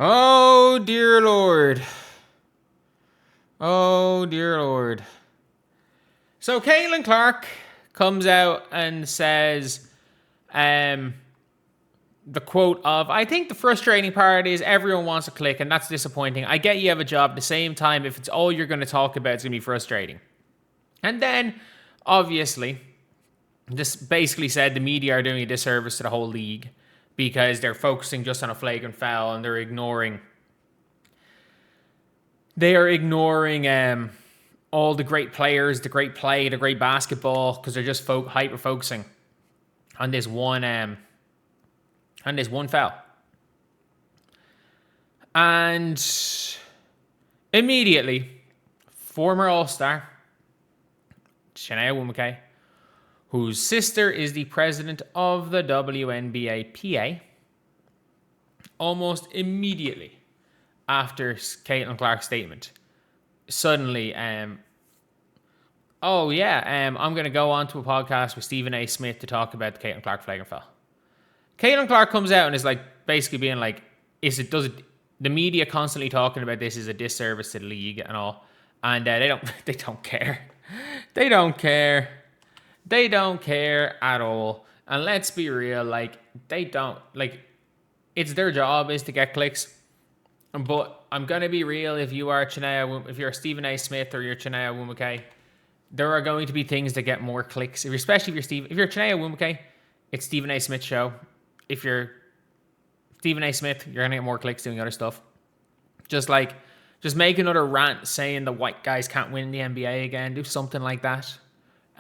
Oh, dear Lord. Oh, dear Lord. So Caitlin Clark comes out and says the quote of, I think the frustrating part is everyone wants to click, and that's disappointing. I get you have a job. At the same time, if it's all you're going to talk about, it's going to be frustrating. And then, obviously, just basically said the media are doing a disservice to the whole league because they're focusing just on a flagrant foul and they're ignoring all the great players, the great play, the great basketball, because they're just hyper focusing on this one foul. And immediately, former All-Star Shania Wumake, whose sister is the president of the WNBA PA, almost immediately after Caitlin Clark's statement, suddenly, I'm going to go on to a podcast with Stephen A. Smith to talk about the Caitlin Clark flagrant foul. Caitlin Clark comes out and is like basically being like, the media constantly talking about this is a disservice to the league and all, and they don't care. They don't care. They don't care at all. And let's be real, like they don't like. It's their job is to get clicks. But I'm gonna be real. If you're Stephen A. Smith or you're Shania Wumake, there are going to be things that get more clicks. Especially if you're Shania Wumake, it's Stephen A. Smith's show. If you're Stephen A. Smith, you're gonna get more clicks doing other stuff. Just make another rant saying the white guys can't win in the NBA again. Do something like that.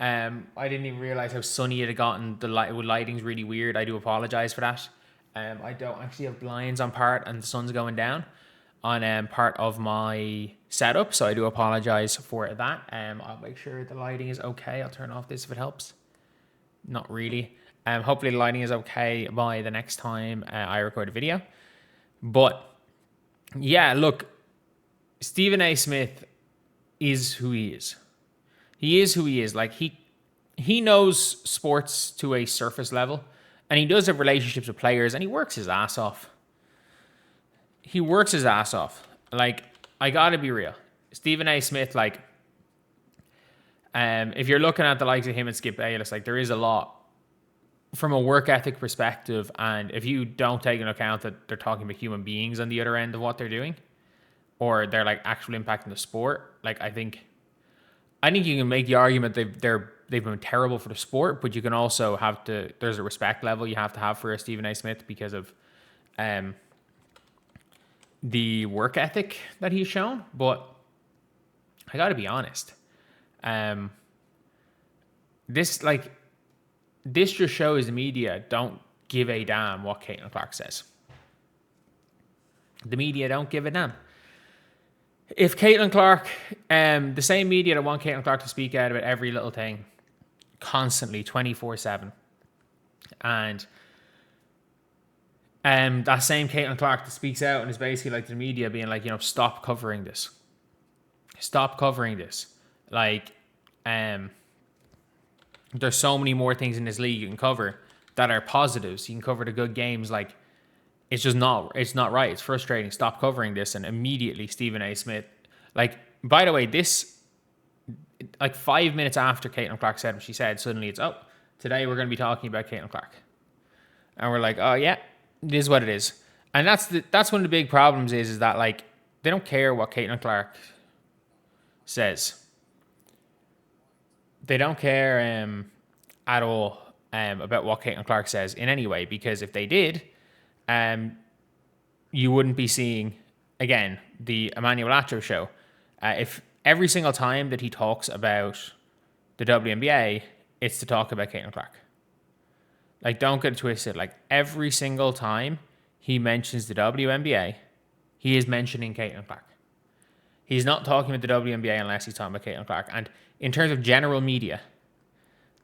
I didn't even realize how sunny it had gotten. The lighting's really weird. I do apologize for that. I don't actually have blinds on part, and the sun's going down on part of my setup, so I do apologize for that. I'll make sure the lighting is okay. I'll turn off this if it helps. Not really. Hopefully the lighting is okay by the next time I record a video. But yeah, look, Stephen A. Smith is who he is. He is who he is. Like he knows sports to a surface level, and he does have relationships with players, and he works his ass off. Like, I gotta be real. Stephen A. Smith, like, if you're looking at the likes of him and Skip Bayless, like, there is a lot from a work ethic perspective, and if you don't take into account that they're talking about human beings on the other end of what they're doing, or their like actual impact on the sport, like, I think you can make the argument they've been terrible for the sport, but you can also there's a respect level you have to have for Stephen A. Smith because of the work ethic that he's shown. But I gotta be honest, this just shows the media don't give a damn what Caitlin Clark says. The media don't give a damn. If Caitlin Clark, the same media that want Caitlin Clark to speak out about every little thing constantly, 24/7, and that same Caitlin Clark that speaks out and is basically like the media being like, stop covering this. Stop covering this. Like, there's so many more things in this league you can cover that are positives. You can cover the good games. Like, it's not right. It's frustrating. Stop covering this. And immediately Stephen A. Smith, like, by the way, this, like 5 minutes after Caitlin Clark said what she said, suddenly it's, today we're going to be talking about Caitlin Clark. And we're like, oh yeah, it is what it is. And that's one of the big problems is that, like, they don't care what Caitlin Clark says. They don't care at all about what Caitlin Clark says in any way, because if they did, you wouldn't be seeing, again, the Emmanuel Acho show. If every single time that he talks about the WNBA, it's to talk about Caitlin Clark. Like, don't get it twisted. Like, every single time he mentions the WNBA, he is mentioning Caitlin Clark. He's not talking about the WNBA unless he's talking about Caitlin Clark. And in terms of general media,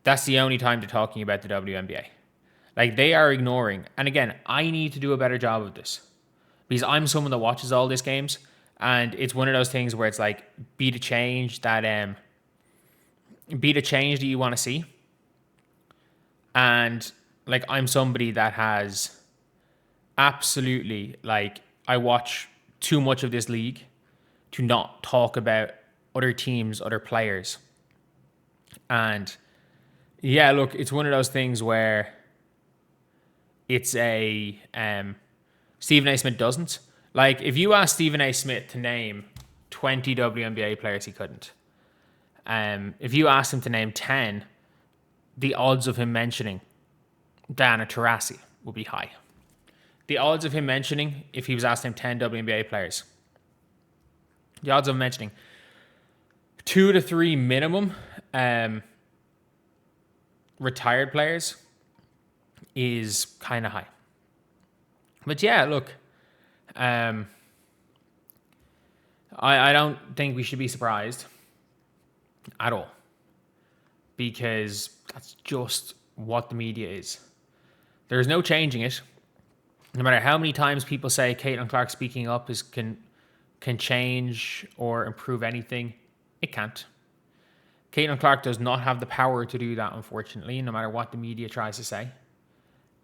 that's the only time they're talking about the WNBA. Like, they are ignoring. And again, I need to do a better job of this, because I'm someone that watches all these games, and it's one of those things where it's like, be the change that you want to see. And like, I'm somebody that has absolutely, like, I watch too much of this league to not talk about other teams, other players. And yeah, look, it's one of those things where it's a Stephen A. Smith doesn't. Like, if you ask Stephen A. Smith to name 20 WNBA players, he couldn't. If you asked him to name 10, the odds of him mentioning Diana Taurasi would be high. The odds of him mentioning, if he was asked to name 10 WNBA players, the odds of him mentioning 2 to 3 minimum retired players is kind of high. But yeah, look, I don't think we should be surprised at all, because that's just what the media is. There's no changing it. No matter how many times people say Caitlin Clark speaking up can change or improve anything, it can't. Caitlin Clark does not have the power to do that, unfortunately, no matter what the media tries to say.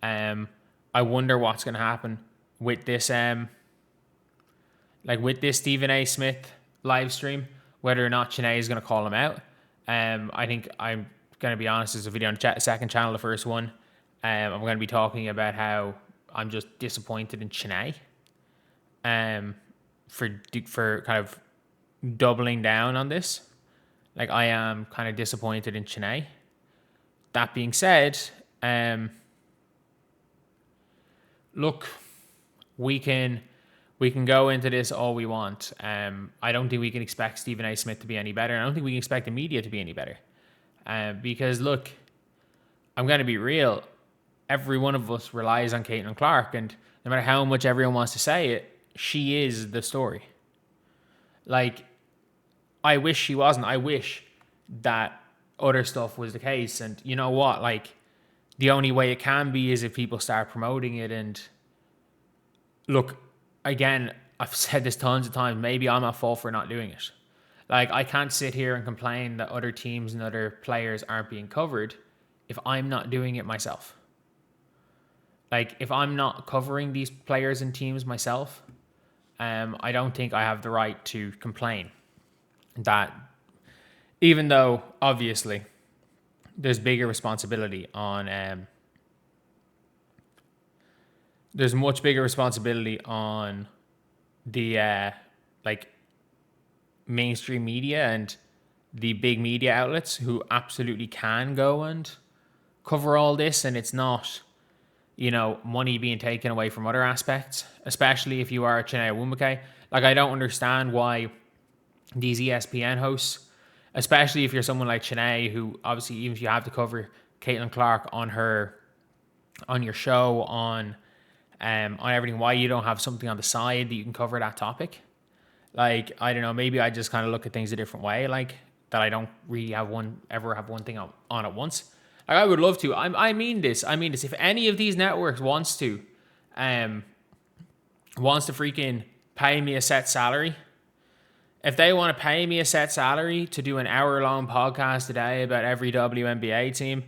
I wonder what's going to happen with this, with this Stephen A. Smith live stream, whether or not Sinead is going to call him out. I think I'm going to be honest, there's a video on the second channel, the first one. I'm going to be talking about how I'm just disappointed in Sinead for kind of doubling down on this. Like, I am kind of disappointed in Sinead. That being said, look, we can go into this all we want. I don't think we can expect Stephen A. Smith to be any better. I don't think we can expect the media to be any better. Because, look, I'm going to be real. Every one of us relies on Caitlin Clark, and no matter how much everyone wants to say it, she is the story. Like, I wish she wasn't. I wish that other stuff was the case. And you know what? Like, the only way it can be is if people start promoting it. And look, again, I've said this tons of times, maybe I'm at fault for not doing it. Like, I can't sit here and complain that other teams and other players aren't being covered if I'm not doing it myself. Like, if I'm not covering these players and teams myself, I don't think I have the right to complain. That, even though, obviously, there's bigger responsibility on... there's much bigger responsibility on the, mainstream media and the big media outlets who absolutely can go and cover all this, and it's not... money being taken away from other aspects, especially if you are Chinea Nwumeke. Like, I don't understand why these ESPN hosts, especially if you're someone like Chinea, who obviously, even if you have to cover Caitlin Clark on your show, on everything, why you don't have something on the side that you can cover that topic. Like, I don't know, maybe I just kind of look at things a different way, like, that I don't really ever have one thing on at once. Like, I would love to. I mean this. If any of these networks wants to freaking pay me a set salary, if they want to pay me a set salary to do an hour-long podcast a day about every WNBA team,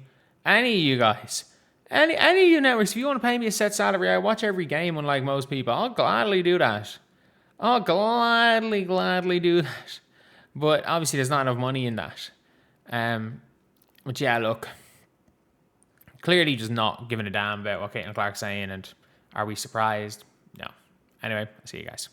any of you guys, any of you networks, if you want to pay me a set salary, I watch every game, unlike most people. I'll gladly do that. I'll gladly do that. But obviously, there's not enough money in that. But yeah, look. Clearly just not giving a damn about what Caitlin Clark's saying, and are we surprised? No. Anyway, I'll see you guys.